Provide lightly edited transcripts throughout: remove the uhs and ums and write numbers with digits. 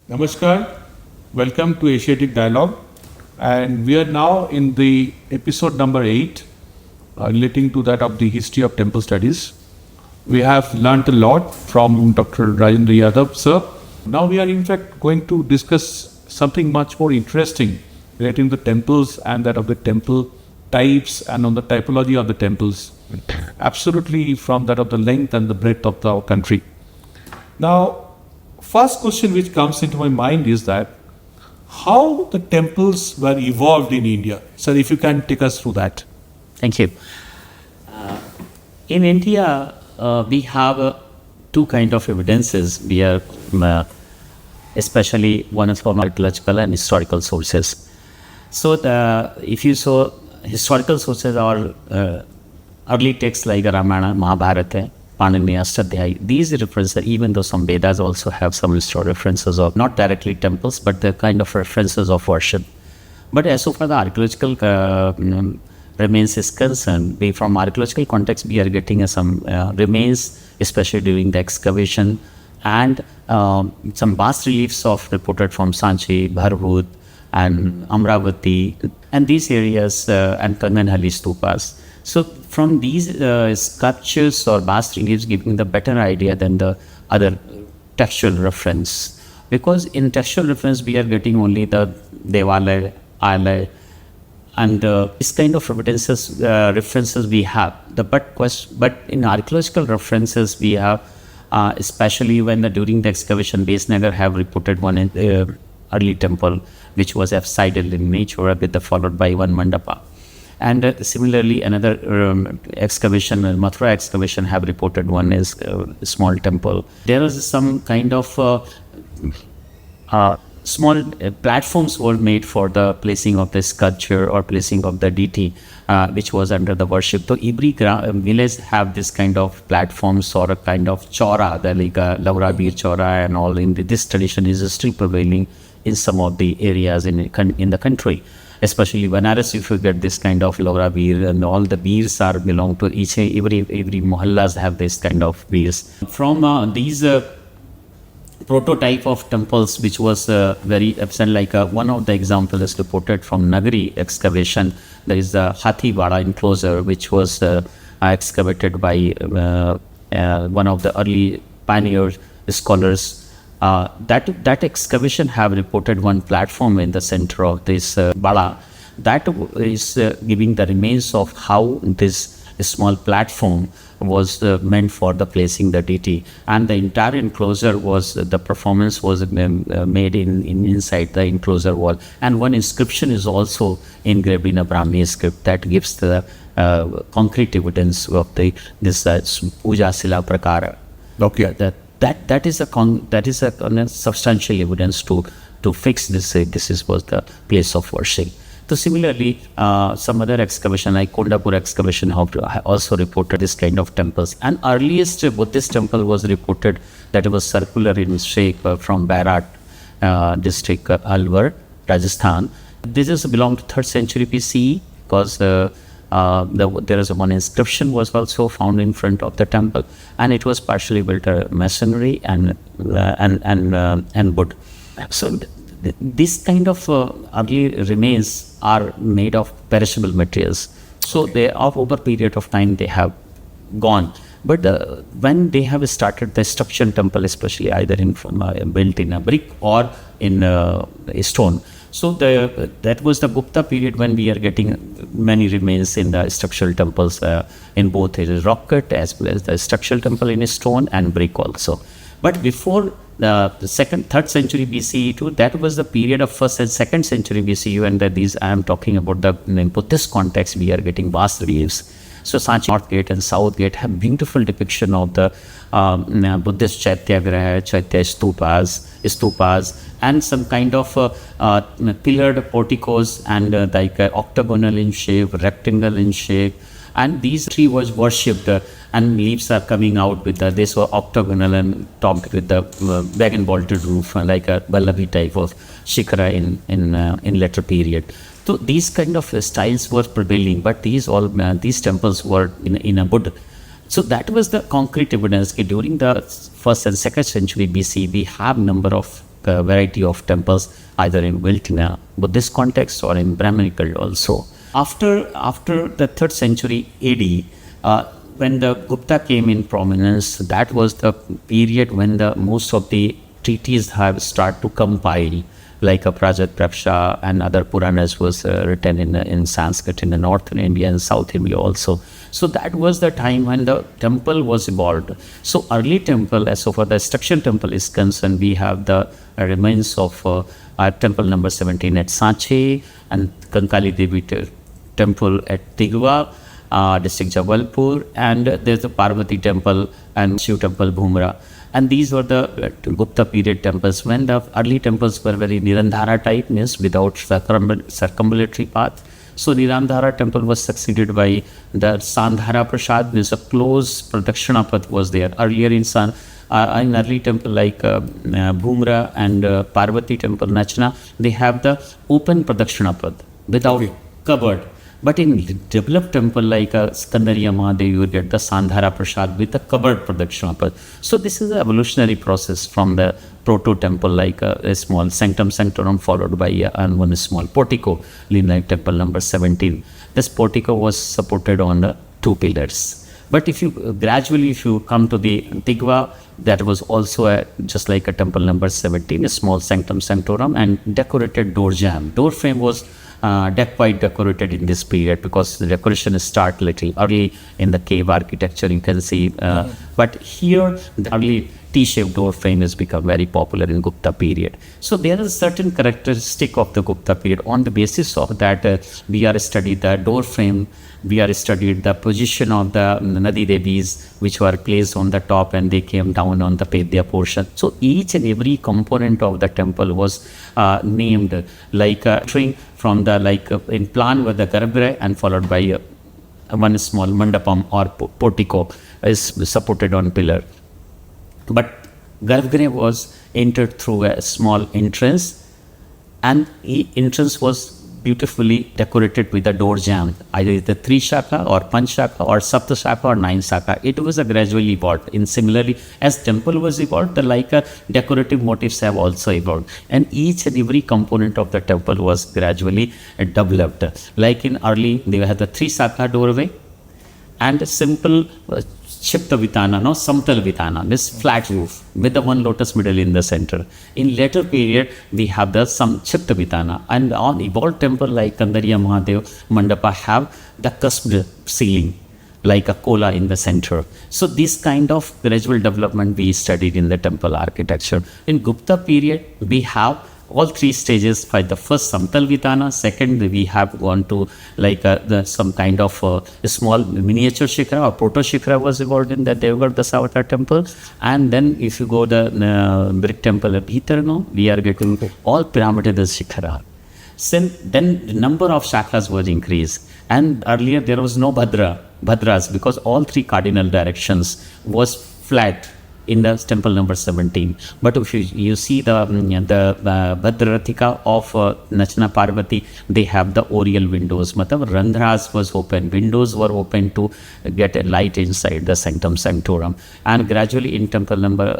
Namaskar, welcome to Asiatic Dialogue, and we are now in the episode number 8 relating to that of the history of temple studies. We have learnt a lot from Dr. Rajendra Yadav, sir. Now we are in fact going to discuss something much more interesting relating to temples and that of the temple types and on the typology of the temples, absolutely from that of the length and the breadth of our country. Now, first question which comes into my mind is that how the temples were evolved in India. Sir, if you can take us through that. Thank you. In India, we have two kind of evidences. We are, especially one is from archaeological and historical sources. So, if you saw historical sources are early texts like Ramayana, Mahabharata, Panini, Ashtadhyayi. These references, even though some Vedas also have some historical references of not directly temples, but the kind of references of worship. But as so far the archaeological remains is concerned, from archaeological context, we are getting some remains, especially during the excavation, and some bas reliefs of reported from Sanchi, Bharhut, and Amravati, and these areas, and Kanganhalli stupas. So from these sculptures or bas reliefs giving the better idea than the other textual reference. Because in textual reference, we are getting only the Devalaya, Alaya, and this kind of evidences, references we have. But in archaeological references, we have, especially when during the excavation, Besnagar have reported one early temple, which was absidal in nature, with followed by one mandapa. And similarly, another excavation, Mathura excavation, have reported one is a small temple. There is some kind of small platforms were made for the placing of the sculpture or placing of the deity, which was under the worship. So every village have this kind of platforms or a kind of chora, like Laura Bir Chora and all. This tradition is still prevailing in some of the areas in the country. Especially Banaras, if you get this kind of Laura Bir, and all the beers are belong to every mohallas have this kind of beers. From these prototype of temples, which was very absent, like one of the examples is reported from Nagari excavation. There is the Hathi Vada enclosure, which was excavated by one of the early pioneer scholars. That excavation have reported one platform in the center of this Bada. That is giving the remains of how this small platform was meant for the placing the deity, and the entire enclosure was the performance was made in inside the enclosure wall, and one inscription is also engraved in a Brahmi script that gives the concrete evidence of this puja sila prakara. Okay. That is a substantial evidence to fix this. This was the place of worship. So similarly, some other excavation like Kondapur excavation have also reported this kind of temples. And earliest Buddhist temple was reported that it was circular in shape from Bairat district, Alwar, Rajasthan. This is belonged to 3rd century BCE because there is one inscription was also found in front of the temple, and it was partially built masonry and wood. So this kind of early remains are made of perishable materials. So they over a period of time they have gone. But when they have started the structural temple, especially either built in a brick or in a stone. So that was the Gupta period when we are getting many remains in the structural temples in both rock cut as well as the structural temple in stone and brick also. But before the 3rd century BCE too, that was the period of 1st and 2nd century BCE, and these I am talking about in Buddhist context, we are getting bas reliefs. So Sanchi North Gate and South Gate have beautiful depiction of the Buddhist Chaityagraha, Chaitya stupas, and some kind of pillared porticos and like octagonal in shape, rectangle in shape. And these tree was worshipped, and leaves are coming out with this were octagonal and topped with the bag and bolted roof, like a Vallavi type of shikara in later period. So these kind of styles were prevailing, but these temples were in a wood. So that was the concrete evidence. During the 1st and 2nd century BC, we have number of variety of temples, either in built in a Buddhist context or in Brahminical also. After the 3rd century AD, when the Gupta came in prominence, that was the period when the most of the treaties have started to compile, like a Prajat Prapsha and other Puranas was written in Sanskrit in the northern India and South India also. So that was the time when the temple was evolved. So early temple, as so far the structural temple is concerned, we have the remains of our temple number 17 at Sanche and Kankali Devi temple at Tigwa, district Jabalpur, and there's the Parvati temple and Shiv temple Bhumra. And these were the Gupta period temples, when the early temples were very Nirandhara type, means without circumambulatory path. So Nirandhara temple was succeeded by the Sandhara Prasad, means a close Pradakshina path was there. Earlier in early temple like Bhumra and Parvati temple Nachna, they have the open Pradakshina path without covered. But in developed temple like Skandariya Mahadev, you will get the Sandhara Prasad with a covered Pradakshina path. So this is an evolutionary process from the proto-temple like a small sanctum sanctorum followed by one small portico, like temple number 17. This portico was supported on the 2 pillars. But if you gradually, if you come to the Tigwa, that was also just like a temple number 17, a small sanctum sanctorum and decorated door jamb. Door frame was quite decorated in this period, because the decoration start little early in the cave architecture, you can see. But here, the early T-shaped door frame has become very popular in Gupta period. So there is a certain characteristic of the Gupta period. On the basis of that, we are studied the door frame, we are studied the position of the Nadi Devis, which were placed on the top and they came down on the Pedya portion. So each and every component of the temple was named, like from the in plan with the Garbhagriha and followed by one small mandapam or portico is supported on pillar. But Garbhagriha was entered through a small entrance, and entrance was beautifully decorated with a door jamb, either the 3 shaka or 5 shaka or 7 shaka or 9 shaka. It was a gradually evolved. In similarly, as temple was evolved, the decorative motifs have also evolved, and each and every component of the temple was gradually developed. Like in early, they had the 3 shaka doorway and a simple Shipta Vitana, no, Samtal Vitana, this flat roof with the one lotus middle in the center. In later period, we have the Chipta Vitana, and on evolved temple like Kandariya Mahadev Mandapa have the cusped ceiling, like a kola in the center. So this kind of gradual development we studied in the temple architecture. In Gupta period, we have all 3 stages. For the first Samtal Vitana, second we have gone to some kind of small miniature Shikhara or proto Shikhara was evolved in the Devgarh Dasavatar temple, and then if you go the brick temple of Bhitar, we are getting all pyramidal Shikhara. Then the number of shakhas was increased, and earlier there was no Bhadras, because all 3 cardinal directions was flat in the temple number 17. But if you see the Bhadrarathika of Nachna Parvati, they have the oriel windows. Randhras was open, windows were open to get a light inside the sanctum sanctorum. And gradually in temple number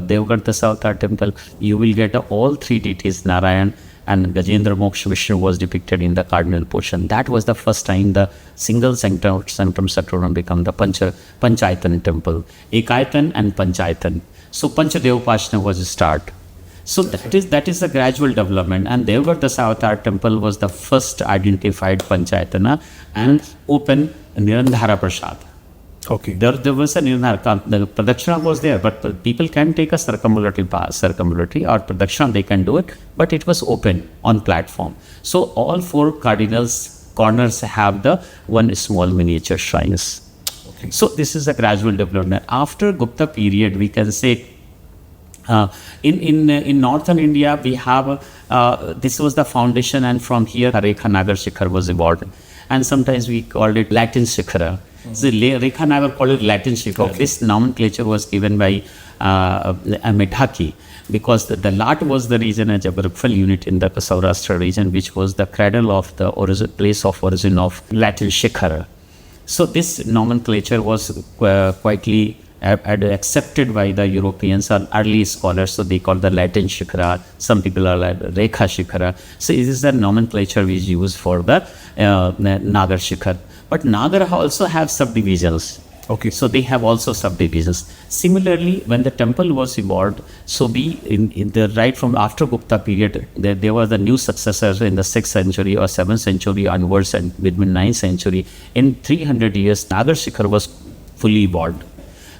Devgarh Dasavatar temple, you will get all 3 deities, Narayan and Gajendra Moksha Vishnu was depicted in the cardinal portion. That was the first time the single sanctum sanctorum became the Panchayatan temple, Ekayatan and Panchayatan. So Panchadev Upasana was start. So that is the gradual development, and Devgarh Dasavatar temple was the first identified Panchayatana and open Nirandhara Prasad. Okay. There was a Nirandhara, the Pradakshina was there, but people can take a circumambulatory or Pradakshina, they can do it, but it was open on platform. So all 4 cardinals corners have the one small miniature shrines. Okay. So this is a gradual development. After Gupta period, we can say in northern India, we have this was the foundation, and from here Rekha Nagar Shikhar was evolved, and sometimes we called it Latin Shikhara. So Rekha Nagar called it Latin Shikhara. Okay. This nomenclature was given by Mithaki, because the Lat was the region, a geographical unit in the Saurashtra region, which was the cradle of the place of origin of Latin Shikhara. So this nomenclature was quietly accepted by the Europeans or early scholars, so they call the Latin Shikhara, some people are like Rekha Shikhara. So this is the nomenclature we use for the Nagar Shikhar. But Nagar also have subdivisions. Okay. So they have also subdivisions. Similarly, when the temple was evolved, so in the right from after Gupta period, there were the new successors in the 6th century or 7th century onwards, and between 9th century. In 300 years, Nagar Shikhar was fully evolved.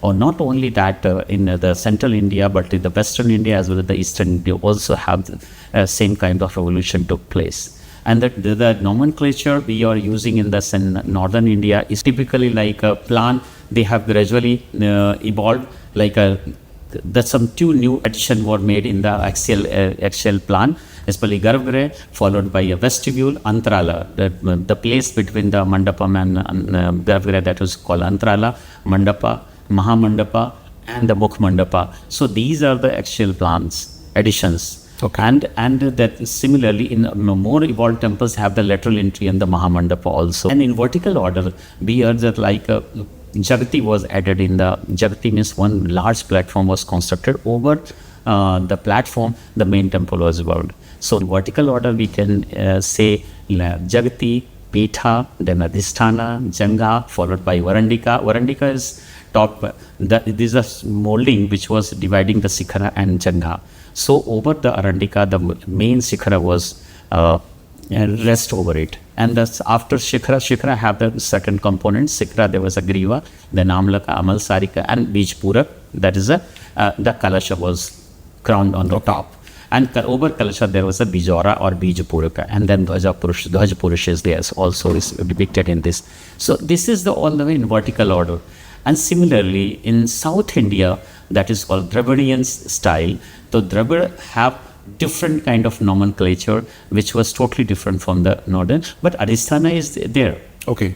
Or not only that, in the central India, but in the western India as well as the eastern India also have the same kind of revolution took place. And the nomenclature we are using in the northern India is typically like a plan. They have gradually evolved, like some 2 new additions were made in the axial plan, especially Garbhagriha, followed by a vestibule, Antarala, the place between the Mandapam and Garbhagriha, that was called Antarala, Mandapa, Mahamandapa, and the Mukh Mandapa. So these are the axial plans, additions. Okay. And that similarly in more evolved temples have the lateral entry and the Mahamandapa also. And in vertical order, we heard that like Jagati was added in the, Jagati means one large platform was constructed over the platform, the main temple was evolved. So in vertical order we can say Jagati, Pitha, then Adhisthana, Janga, followed by Varandika. Varandika is top, this is a molding which was dividing the Sikhara and Janga. So over the Arandika, the main Shikhara was rest over it. And thus after Shikhara have the certain components. Shikhara, there was a Griva, then Amlaka, Amal Sarika, and Bijpura. That is the Kalasha was crowned on the top. And over Kalasha there was a Bijora or Bijpuraka. And then Dhwaj Purush is there, also is depicted in this. So this is all the way in vertical order. And similarly, in South India, that is called Dravidian style. So Dravid have different kind of nomenclature, which was totally different from the northern. But Adhisthana is there. Okay.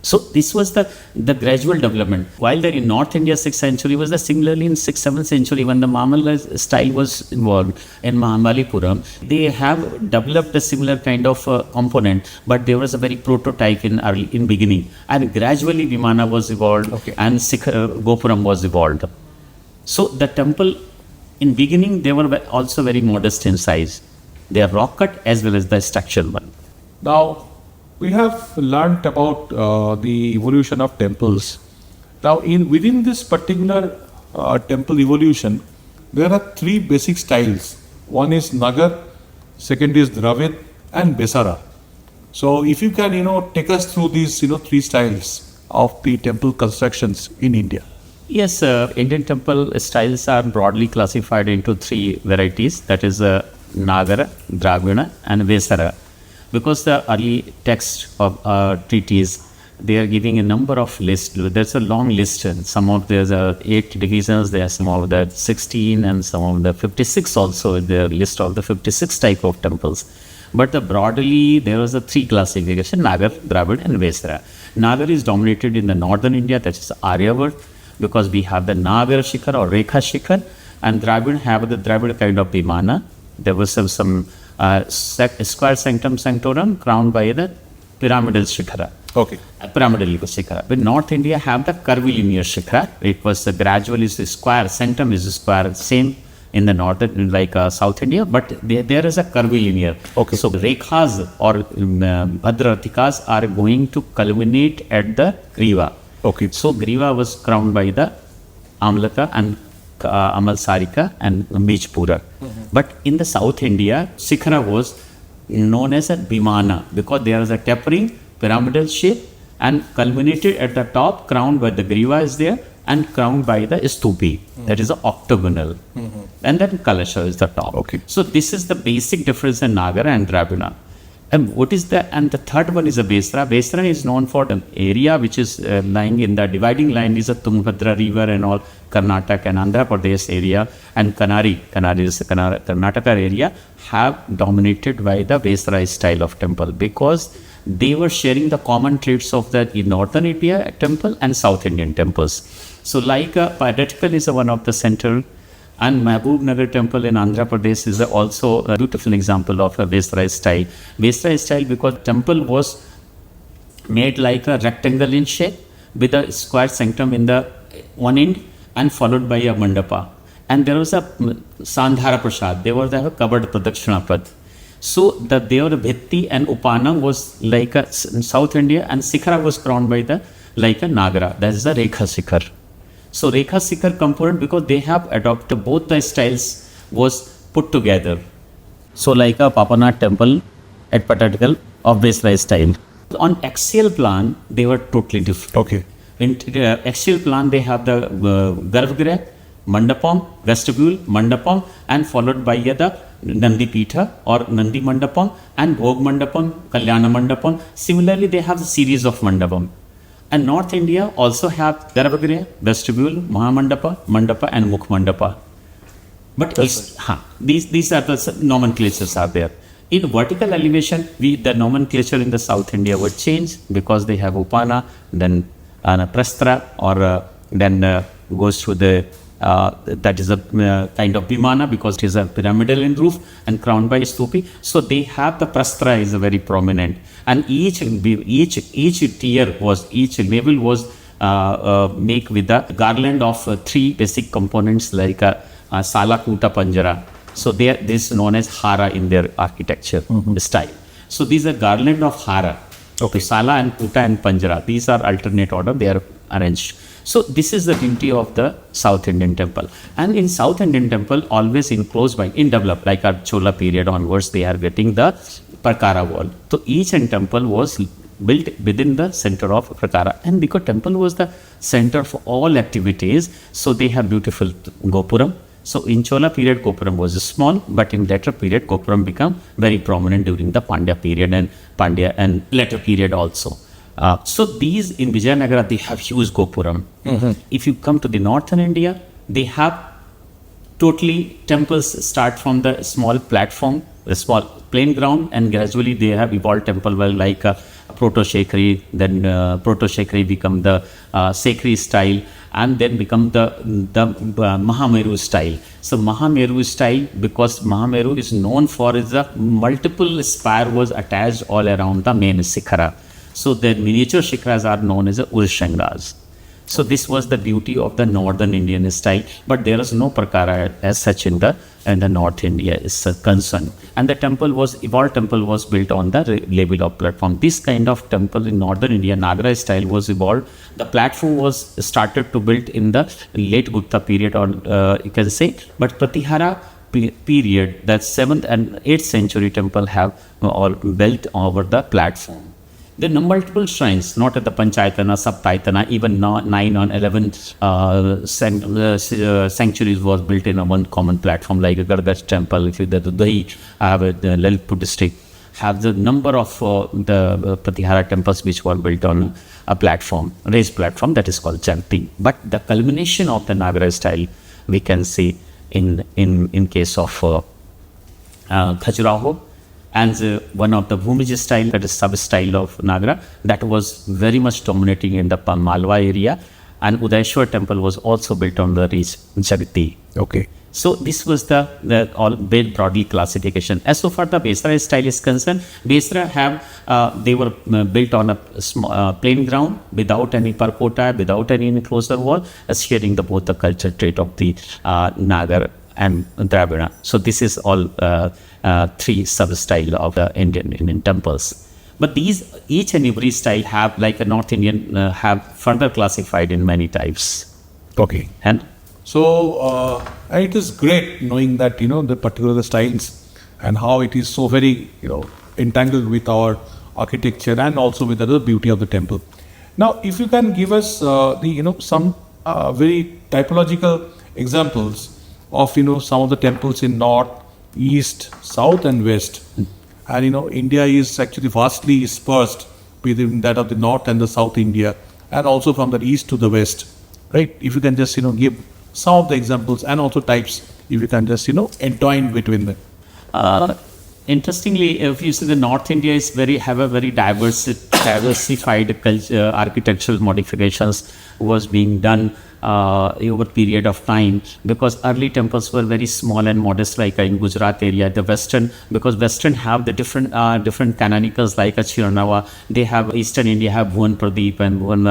So this was the gradual development. While there in North India 6th century was the similarly in 6th, 7th century when the Mamala style was involved in Mahabalipuram, they have developed a similar kind of component, but there was a very prototype in beginning, and gradually Vimana was evolved, okay, and Gopuram was evolved. So the temple in beginning they were also very modest in size. They are rock cut as well as the structural one. Now, we have learnt about the evolution of temples. Now, within this particular temple evolution, there are 3 basic styles. One is Nagar, second is Dravid, and Besara. So, if you can, take us through these, 3 styles of the temple constructions in India. Yes, Indian temple styles are broadly classified into 3 varieties. That is Nagara, Dravida, and Vesara. Because the early text of treatise, they are giving a number of lists. There's a long list, and some of there's 8 divisions, there are some of the 16, and some of the 56 also, the list of the 56 type of temples. But broadly, there was a 3 classification, Nagar, Dravid, and Vesara. Nagar is dominated in the northern India, that is Aryavar, because we have the Nagar Shikhar or Rekha Shikhar, and Dravid have the Dravid kind of Vimana. There was some square sanctum sanctorum crowned by the pyramidal Shikhara. Okay. Pyramidal Shikhara. But North India have the curvilinear Shikhara. It was gradually square, sanctum is square, same in the northern, like South India, but there is a curvilinear. Okay. So Rekhas or Bhadratikas are going to culminate at the Griva. Okay. So Griva was crowned by the Amlaka and Amal Sarika and Bijpura. But in the South India, Shikhara was known as a Vimana because there is a tapering pyramidal shape and culminated at the top, crowned by the Griva is there and crowned by the Stupi, that is a octagonal. And then Kalasha is the top. Okay. So this is the basic difference in Nagara and Dravida. And what is the, and the third one is a Vesara. Vesara is known for the area which is lying in the dividing line is a Tungabhadra river and all, Karnataka and Andhra Pradesh area, and Kanari is the Karnataka area, have dominated by the Vesara style of temple because they were sharing the common traits of the northern India temple and South Indian temples. So like Padatical is one of the central, and Mahbub Nagar temple in Andhra Pradesh is also a beautiful example of a Vesara style. Vesara style because temple was made like a rectangle in shape with a square sanctum in the one end and followed by a mandapa. And there was a Sandhara Prasad. They were the covered Pradakshina Pad. So the Devar Bhitti and Upana was like a in South India, and Sikhara was crowned by the like a Nagara. That is the Rekha Sikhar. So Rekha Sikhar component, because they have adopted both the styles, was put together. So like a Papanath temple at Pattatkal of Vesrai style. On axial plan, they were totally different. Okay. In axial plan, they have the Garbhagriha, Mandapam, vestibule, Mandapam, and followed by the Nandi Pitha or Nandi Mandapam and Bhog Mandapam, Kalyana Mandapam. Similarly, they have a series of Mandapam. And North India also have Garbhagriha, vestibule, Mahamandapa, Mandapa, and Mukh Mandapa. But these are the nomenclatures are there. In vertical elevation, the nomenclature in the South India would change because they have Upana, then Prastra, or then goes to the that is a kind of Bimana, because it is a pyramidal in roof and crowned by stupi. So they have the Prastra is a very prominent, and each tier was, each level was make with a garland of three basic components like a Sala, Kuta, Panjara. So this is known as Hara in their architecture style. So these are garland of Hara. Okay. Sala and Kuta and Panjara. These are alternate order. They are arranged. So this is the beauty of the South Indian temple. And in South Indian temple, always enclosed by, in developed, like our Chola period onwards, they are getting the Prakara wall. So each and temple was built within the center of Prakara. And because temple was the center for all activities, so they have beautiful Gopuram. So in Chola period, Gopuram was small, but in later period, Gopuram became very prominent during the Pandya period and later period also. So these in Vijayanagara, they have huge Gopuram. If you come to the northern India, they have totally temples start from the small platform, the small plain ground, and gradually they have evolved temple well, like Proto-Shekari, then Proto-Shekari become the Sekri style, and then become the Mahameru style. So Mahameru style, because Mahameru is known for its multiple spire was attached all around the main Sikhara. So the miniature Shikharas are known as Urshangras. So this was the beauty of the northern Indian style, but there is no Prakara as such in the North India is concerned. And the temple was, evolved temple was built on the level of platform. This kind of temple in northern India, Nagara style, was evolved. The platform was started to build in the late Gupta period, or you can say, but Pratihara period, that 7th and 8th century temple have all built over the platform. There are multiple shrines, not at the Panchayatana, Saptaitana, even 9 or 11 sanctuaries was built in a one common platform, like a Gargaj temple. If you the Dahi, have the Lalitpur district, have the number of the Pratihara temples which were built on a platform, raised platform, that is called Janti. But the culmination of the Nagara style, we can see in case of Khajuraho, and one of the Bhumij style, that is sub-style of Nagara, that was very much dominating in the Malwa area, and Udayeshwar temple was also built on the reach Jagati. Okay. So this was the all very broadly classification. As so far the Vesra style is concerned, Vesra have they were built on a plain ground without any percotta, without any enclosure wall, sharing both the culture trait of the Nagar and Dravida. So this is all three sub-style of the Indian temples. But these, each and every style have, like a North Indian, have further classified in many types. Okay. And so it is great knowing that, the particular styles and how it is so very, entangled with our architecture and also with the beauty of the temple. Now, if you can give us some very typological examples of, some of the temples in North, East, South and West. And, India is actually vastly dispersed within that of the North and the South India, and also from the East to the West, right? If you can just, give some of the examples and also types, if you can just, entwine between them. Interestingly, if you see the North India is have a very diversified culture, architectural modifications was being done over period of time, because early temples were very small and modest, like in Gujarat area. The Western, because Western have the different canonicals like a Chiranawa. They have Eastern India have Bhuvan Pradeep and Bhuvan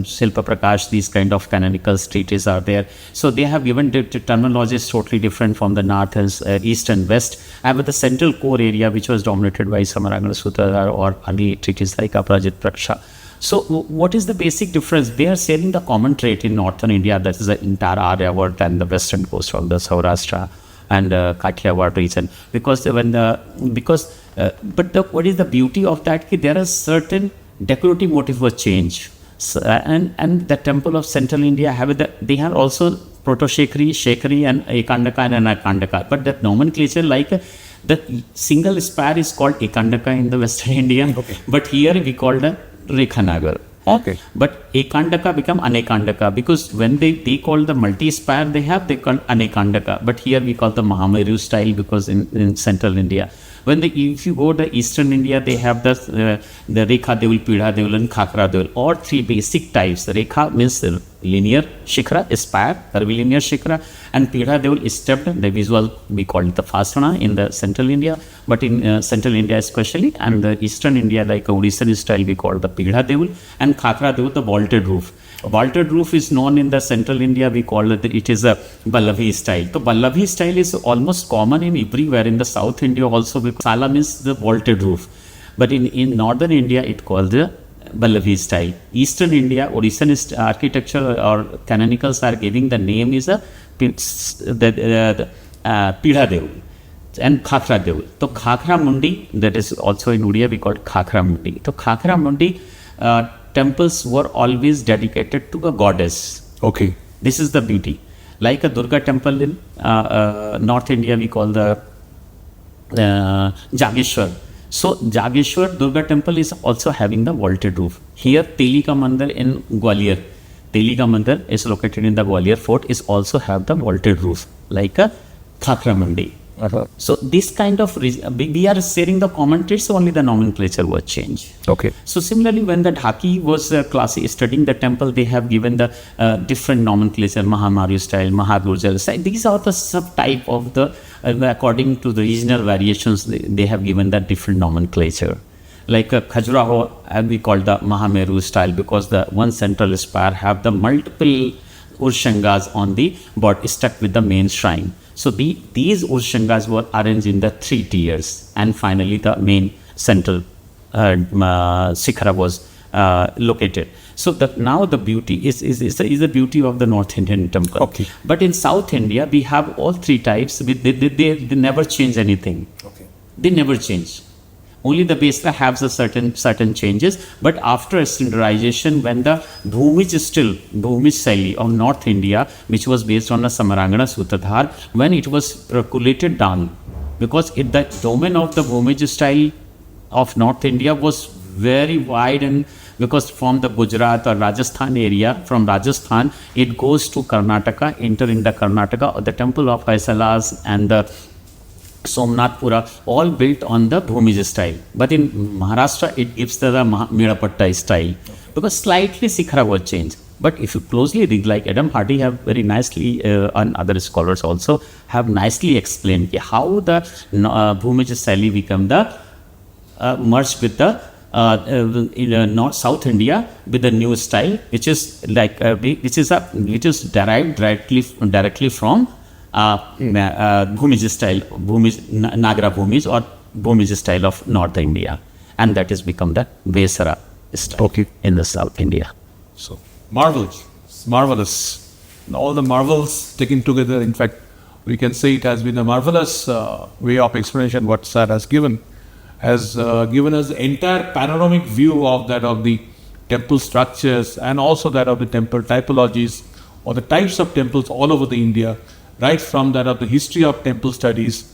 Silpa Prakash. These kind of canonical treatises are there. So they have given the terminology is totally different from the north and east and west. And with the central core area, which was dominated by Samarangana Sutra or early treatises like Aparajit Praksha. So what is the basic difference? They are sharing the common trait in northern India, that is the entire Aryavart and the western coast of the Saurashtra and Kathiawar region. Because what is the beauty of that? There are certain decorative motif was changed. So, and the temple of central India they have also Proto-Shekari, Shekari and Ekandaka and Anakandaka. But that nomenclature, like the single spire is called Ekandaka in the western India. Okay. But here we call the Rekhanagar. Okay. But Ekandaka become Anekandaka, because when they call the multi-spire they call Anekandaka. But here we call the Mahameru style, because in central India. If you go to eastern India, they have the Rekha Devul, Pidha Devul and Khakra Devul. All three basic types. The Rekha means the linear Shikhra, spire, curvilinear Shikhra, and Pidha Devul is stepped. The visual, we call it the Fasana in the central India, but in central India especially, and the eastern India, like Odishan style, we call the Pidha Devul, and Khakra Devul, the vaulted roof. Vaulted roof is known in the central India, we call it is a Pallavi style. So Pallavi style is almost common in everywhere in the south India also, because Sala means the vaulted roof. But in northern India, it called the Pallavi style. Eastern India, Odishan architecture or canonicals are giving the name is Pidha Devul and Khakra Devul. So Khakra Mundi, that is also in Odia, we call it Khakra Mundi. So Khakra Mundi temples were always dedicated to a goddess. Okay. This is the beauty. Like a Durga temple in North India, we call the Jageshwar. So Jageshwar Durga temple is also having the vaulted roof. Here Telika Mandir in Gwalior. Telika Mandir is located in the Gwalior fort, is also have the vaulted roof like a Khakra Mandi. So this kind of, we are sharing the common traits, only the nomenclature was changed. Okay. So similarly, when the Dhaki was studying the temple, they have given the different nomenclature, Mahamaru style, Mahagurjar style. These are the subtype of the, according to the regional variations, they have given that different nomenclature. Like Khajuraho, we call the Mahameru style, because the one central spire have the multiple urshangas on the board stuck with the main shrine. So these urshangas were arranged in the 3 tiers, and finally the main central Sikhara was located. So now the beauty is the beauty of the North Indian temple. Okay. But in South India, we have all 3 types. They never change anything. Okay. They never change. Only the Besra has a certain changes, but after standardization, when the Bhumij Shaili of North India, which was based on the Samarangana Sutradhar, when it was percolated down, because the domain of the Bhumij style of North India was very wide, and because from the Gujarat or Rajasthan area, from Rajasthan, it goes to Karnataka, enter in the Karnataka, the temple of Hoysalas and the Somnathpura, all built on the Bhumij style. But in Maharashtra, it gives the Mirapatta style, because slightly Sikhara was changed. But if you closely read, like Adam Hardy have very nicely, and other scholars also have nicely explained how the Bhumij style become the merged with the North South India with the new style, which is like which is derived directly from Bhumij style, Nagra Bhumij or Bhumij style of North India, and that has become the Vesara style in the South India. So marvelous. All the marvels taken together. In fact, we can say it has been a marvelous way of explanation what sir has given us the entire panoramic view of the temple structures, and also that of the temple typologies or the types of temples all over the India. Right from that of the history of temple studies,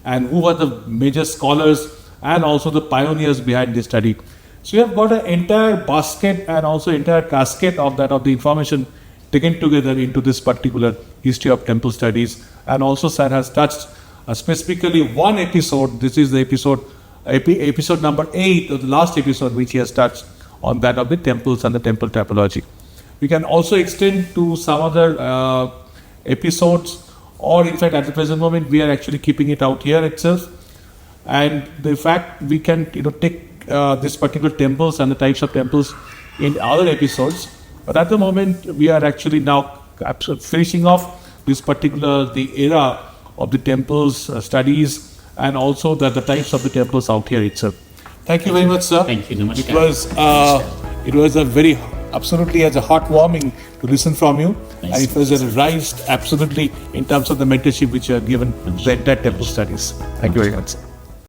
and who are the major scholars and also the pioneers behind this study. So you have got an entire basket and also entire cascade of the information taken together into this particular history of temple studies. And also sir has touched specifically one episode. This is the episode number 8, or the last episode, which he has touched on that of the temples and the temple typology. We can also extend to some other episodes, or in fact at the present moment we are actually keeping it out here itself. And the fact we can take this particular temples and the types of temples in other episodes, but at the moment we are actually now finishing off this particular the era of the temples studies, and also the types of the temples out here itself. Thank you very much, sir. Thank you very much. It was a very absolutely as a heartwarming to listen from you, Nice. and it was a rise absolutely in terms of the mentorship which you have given the entire temple studies. Thank you very much.